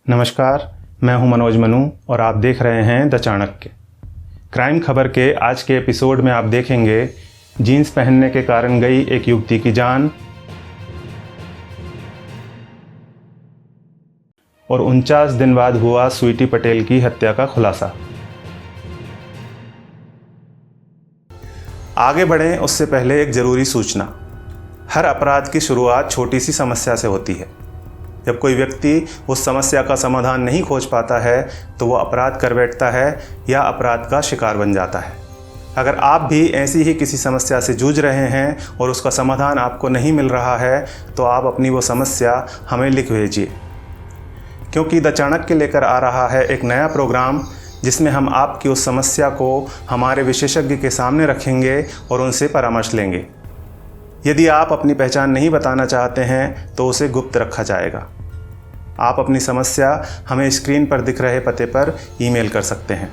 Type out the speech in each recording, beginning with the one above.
नमस्कार, मैं हूं मनोज मनु और आप देख रहे हैं द चाणक्य। क्राइम खबर के आज के एपिसोड में आप देखेंगे जीन्स पहनने के कारण गई एक युवती की जान और 49 दिन बाद हुआ स्वीटी पटेल की हत्या का खुलासा। आगे बढ़ें उससे पहले एक ज़रूरी सूचना। हर अपराध की शुरुआत छोटी सी समस्या से होती है। जब कोई व्यक्ति उस समस्या का समाधान नहीं खोज पाता है तो वो अपराध कर बैठता है या अपराध का शिकार बन जाता है। अगर आप भी ऐसी ही किसी समस्या से जूझ रहे हैं और उसका समाधान आपको नहीं मिल रहा है तो आप अपनी वो समस्या हमें लिख भेजिए, क्योंकि द चाणक्य लेकर आ रहा है एक नया प्रोग्राम जिसमें हम आपकी उस समस्या को हमारे विशेषज्ञ के सामने रखेंगे और उनसे परामर्श लेंगे। यदि आप अपनी पहचान नहीं बताना चाहते हैं तो उसे गुप्त रखा जाएगा। आप अपनी समस्या हमें स्क्रीन पर दिख रहे पते पर ईमेल कर सकते हैं।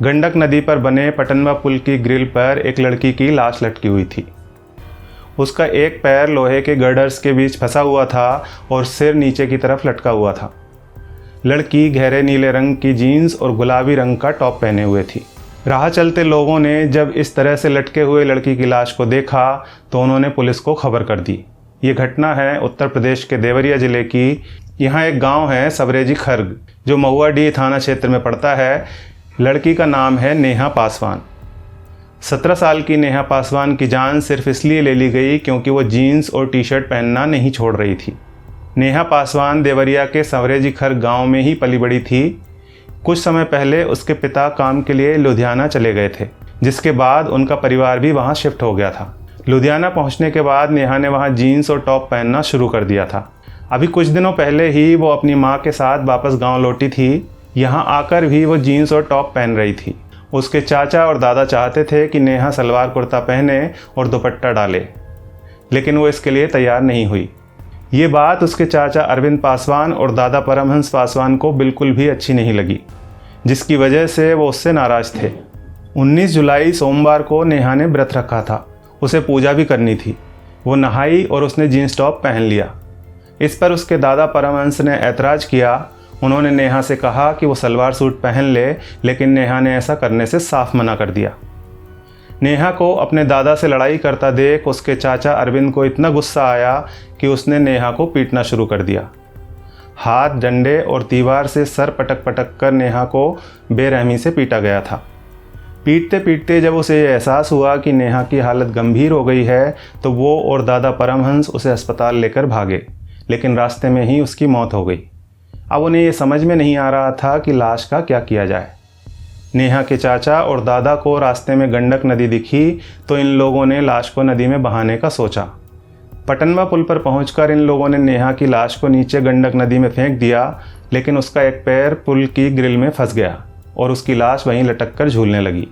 गंडक नदी पर बने पटनवा पुल की ग्रिल पर एक लड़की की लाश लटकी हुई थी। उसका एक पैर लोहे के गर्डर्स के बीच फंसा हुआ था और सिर नीचे की तरफ लटका हुआ था। लड़की गहरे नीले रंग की जीन्स और गुलाबी रंग का टॉप पहने हुए थी। राह चलते लोगों ने जब इस तरह से लटके हुए लड़की की लाश को देखा तो उन्होंने पुलिस को खबर कर दी। ये घटना है उत्तर प्रदेश के देवरिया ज़िले की। यहाँ एक गांव है सबरेजी खर्ग जो महुआडीह थाना क्षेत्र में पड़ता है। लड़की का नाम है नेहा पासवान। 17 साल की नेहा पासवान की जान सिर्फ इसलिए ले ली गई क्योंकि वो जीन्स और टी शर्ट पहनना नहीं छोड़ रही थी। नेहा पासवान देवरिया के संवरेजी खर गांव में ही पली बड़ी थी। कुछ समय पहले उसके पिता काम के लिए लुधियाना चले गए थे, जिसके बाद उनका परिवार भी वहां शिफ्ट हो गया था। लुधियाना पहुंचने के बाद नेहा ने वहां जीन्स और टॉप पहनना शुरू कर दिया था। अभी कुछ दिनों पहले ही वो अपनी माँ के साथ वापस गाँव लौटी थी। यहाँ आकर भी वो जीन्स और टॉप पहन रही थी। उसके चाचा और दादा चाहते थे कि नेहा सलवार कुर्ता पहने और दुपट्टा डाले, लेकिन वो इसके लिए तैयार नहीं हुई। ये बात उसके चाचा अरविंद पासवान और दादा परमहंस पासवान को बिल्कुल भी अच्छी नहीं लगी, जिसकी वजह से वो उससे नाराज़ थे। 19 जुलाई सोमवार को नेहा ने व्रत रखा था। उसे पूजा भी करनी थी। वो नहाई और उसने जीन्स टॉप पहन लिया। इस पर उसके दादा परमहंस ने ऐतराज़ किया। उन्होंने नेहा से कहा कि वो सलवार सूट पहन ले, लेकिन नेहा ने ऐसा करने से साफ मना कर दिया। नेहा को अपने दादा से लड़ाई करता देख उसके चाचा अरविंद को इतना गुस्सा आया कि उसने नेहा को पीटना शुरू कर दिया। हाथ, डंडे और दीवार से सर पटक पटक कर नेहा को बेरहमी से पीटा गया था। पीटते पीटते जब उसे ये एहसास हुआ कि नेहा की हालत गंभीर हो गई है तो वो और दादा परमहंस उसे अस्पताल लेकर भागे, लेकिन रास्ते में ही उसकी मौत हो गई। अब उन्हें ये समझ में नहीं आ रहा था कि लाश का क्या किया जाए। नेहा के चाचा और दादा को रास्ते में गंडक नदी दिखी तो इन लोगों ने लाश को नदी में बहाने का सोचा। पटनवा पुल पर पहुंचकर इन लोगों ने नेहा की लाश को नीचे गंडक नदी में फेंक दिया, लेकिन उसका एक पैर पुल की ग्रिल में फंस गया और उसकी लाश वहीं लटक कर झूलने लगी।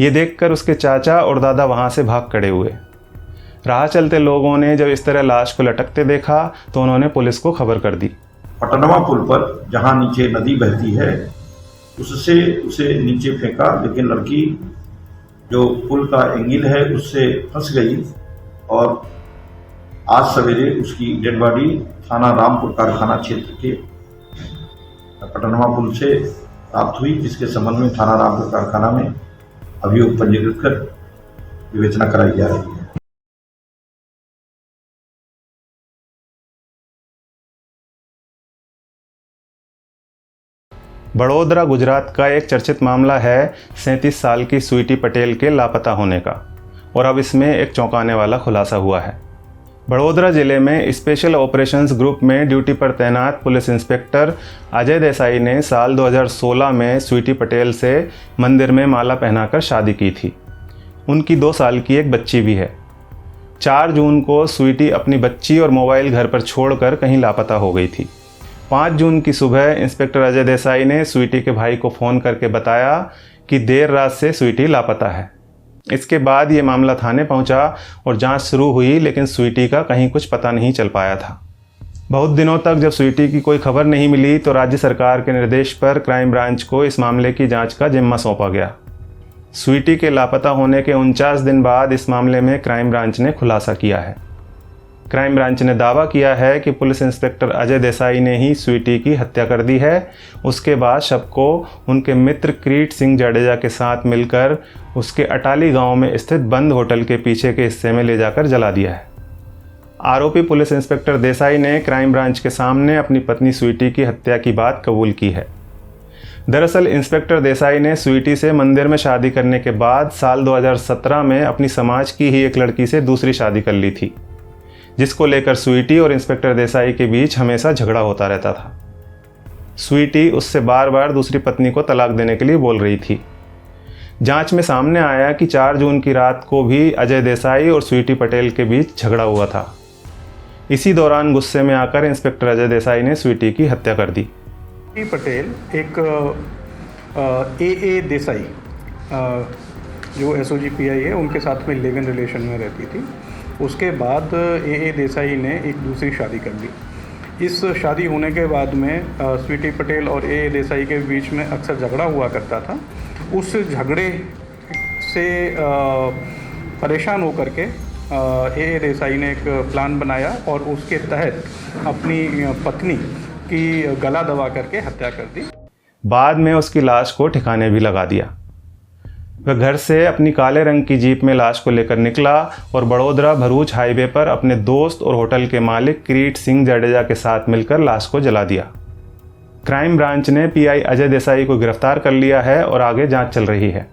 ये देखकर उसके चाचा और दादा वहाँ से भाग खड़े हुए। राह चलते लोगों ने जब इस तरह लाश को लटकते देखा तो उन्होंने पुलिस को खबर कर दी। पटनवा पुल पर जहाँ नीचे नदी बहती है उससे उसे नीचे फेंका, लेकिन लड़की जो पुल का एंगल है उससे फंस गई और आज सवेरे उसकी डेड बॉडी थाना रामपुर कारखाना क्षेत्र के पटनवा पुल से प्राप्त हुई, जिसके संबंध में थाना रामपुर कारखाना में अभियोग पंजीकृत कर विवेचना कराई जा रही है। बड़ोदरा गुजरात का एक चर्चित मामला है 37 साल की स्वीटी पटेल के लापता होने का, और अब इसमें एक चौंकाने वाला खुलासा हुआ है। बड़ोदरा ज़िले में स्पेशल ऑपरेशंस ग्रुप में ड्यूटी पर तैनात पुलिस इंस्पेक्टर अजय देसाई ने साल 2016 में स्वीटी पटेल से मंदिर में माला पहनाकर शादी की थी। उनकी 2 साल की एक बच्ची भी है। 4 जून को स्वीटी अपनी बच्ची और मोबाइल घर पर छोड़कर कहीं लापता हो गई थी। 5 जून की सुबह इंस्पेक्टर अजय देसाई ने स्वीटी के भाई को फ़ोन करके बताया कि देर रात से स्वीटी लापता है। इसके बाद ये मामला थाने पहुंचा और जांच शुरू हुई, लेकिन स्वीटी का कहीं कुछ पता नहीं चल पाया था। बहुत दिनों तक जब स्वीटी की कोई खबर नहीं मिली तो राज्य सरकार के निर्देश पर क्राइम ब्रांच को इस मामले की जांच का जिम्मा सौंपा गया। स्वीटी के लापता होने के 49 दिन बाद इस मामले में क्राइम ब्रांच ने खुलासा किया है। क्राइम ब्रांच ने दावा किया है कि पुलिस इंस्पेक्टर अजय देसाई ने ही स्वीटी की हत्या कर दी है। उसके बाद शव को उनके मित्र किरीट सिंह जडेजा के साथ मिलकर उसके अटाली गांव में स्थित बंद होटल के पीछे के हिस्से में ले जाकर जला दिया है। आरोपी पुलिस इंस्पेक्टर देसाई ने क्राइम ब्रांच के सामने अपनी पत्नी स्वीटी की हत्या की बात कबूल की है। दरअसल इंस्पेक्टर देसाई ने स्वीटी से मंदिर में शादी करने के बाद साल 2017 में अपनी समाज की ही एक लड़की से दूसरी शादी कर ली थी, जिसको लेकर स्वीटी और इंस्पेक्टर देसाई के बीच हमेशा झगड़ा होता रहता था। स्वीटी उससे बार बार दूसरी पत्नी को तलाक देने के लिए बोल रही थी। जांच में सामने आया कि 4 जून की रात को भी अजय देसाई और स्वीटी पटेल के बीच झगड़ा हुआ था। इसी दौरान गुस्से में आकर इंस्पेक्टर अजय देसाई ने स्वीटी की हत्या कर दी। स्वीटी पटेल एक ए देसाई जो SOG-PI है उनके साथ में लिव इन रिलेशन में रहती थी। उसके बाद ए देसाई ने एक दूसरी शादी कर ली। इस शादी होने के बाद में स्वीटी पटेल और ए देसाई के बीच में अक्सर झगड़ा हुआ करता था। उस झगड़े से परेशान होकर के ए देसाई ने एक प्लान बनाया और उसके तहत अपनी पत्नी की गला दबा करके हत्या कर दी। बाद में उसकी लाश को ठिकाने भी लगा दिया। वह घर से अपनी काले रंग की जीप में लाश को लेकर निकला और बड़ोदरा भरूच हाईवे पर अपने दोस्त और होटल के मालिक किरीट सिंह जडेजा के साथ मिलकर लाश को जला दिया। क्राइम ब्रांच ने PI अजय देसाई को गिरफ्तार कर लिया है और आगे जांच चल रही है।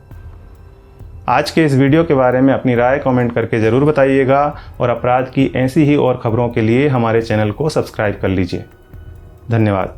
आज के इस वीडियो के बारे में अपनी राय कमेंट करके ज़रूर बताइएगा और अपराध की ऐसी ही और खबरों के लिए हमारे चैनल को सब्सक्राइब कर लीजिए। धन्यवाद।